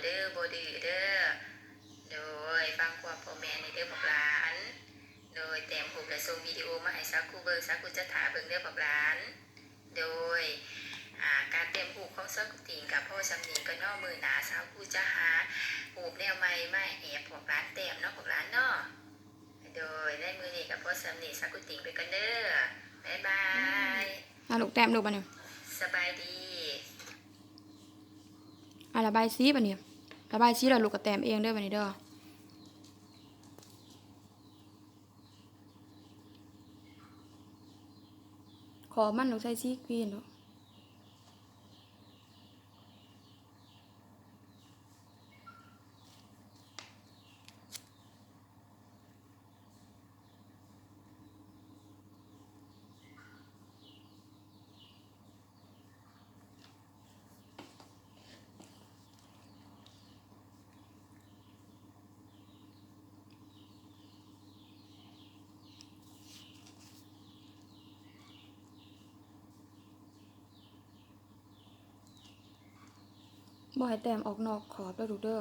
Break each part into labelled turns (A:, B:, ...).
A: เด้อบ่ดื้อเด้อโดยฟังความพ่อแม่ในเด้อบอกหลานโดยแต่งรูปและส่งวิดีโอมาให้สักครู่เบิ่งสักครู่จะถ่ายเบิ่งเด้อบอกหลานโดยการเตรียมรูปของสักครู่ติงกับพ่อสำนีก็นอกมือหนาสักครู่จะหารูปแนวใหม่มาแอบบอกหลานเต็มเนาะบอกหลานเนาะโดยได้มือนี้กับพ่อสำนีสักครู่ติงไปกันเด้อบ๊ายบาย
B: ลูกแต้มลูกบัดนี้
A: สบายดี
B: ระบายสีบัดนี้ระบายสีแล้วลูกก็แต้มเองเด้อบัดนี้เด้อขอมันลูกใส่สีกรีนลูกบ่ให้แต้มออกนอกขอบเด้อลูกเด้อ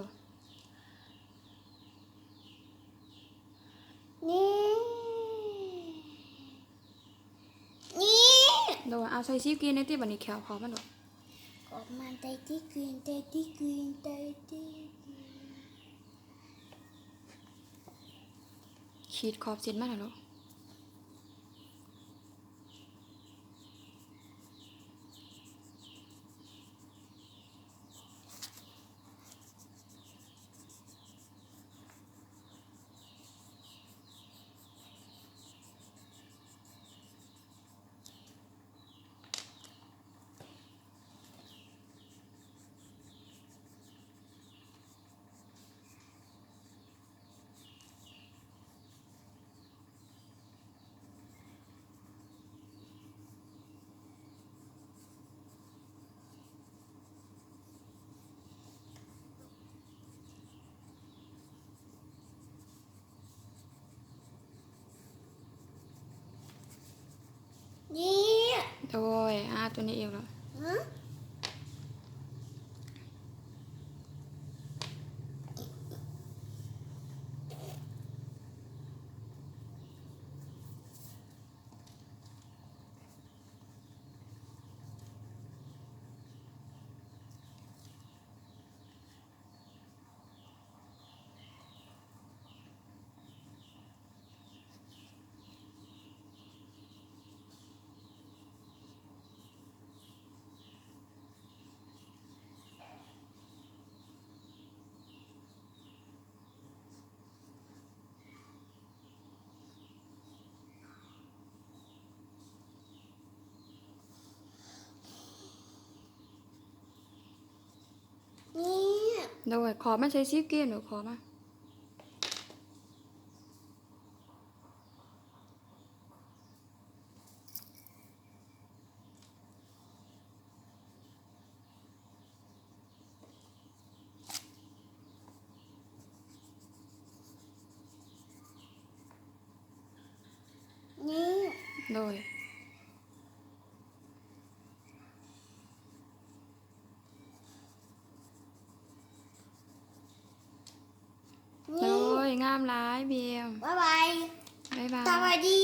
B: โดยเอาใส่สีกรีนในที่บัดนี้แขวขอบมันลูก
C: ขอบมันใจที่กรีนใจที่กรีนใจที่
B: ขีดขอบเสร็จมาแล้วลูกโดยตัวนี้เองแล้วโดยขอมันใช้สีกรีนหรือขอมาโดยงามหลายเบียม
C: บ๊ายบาย
B: บ๊ายบาย
C: สวัสดี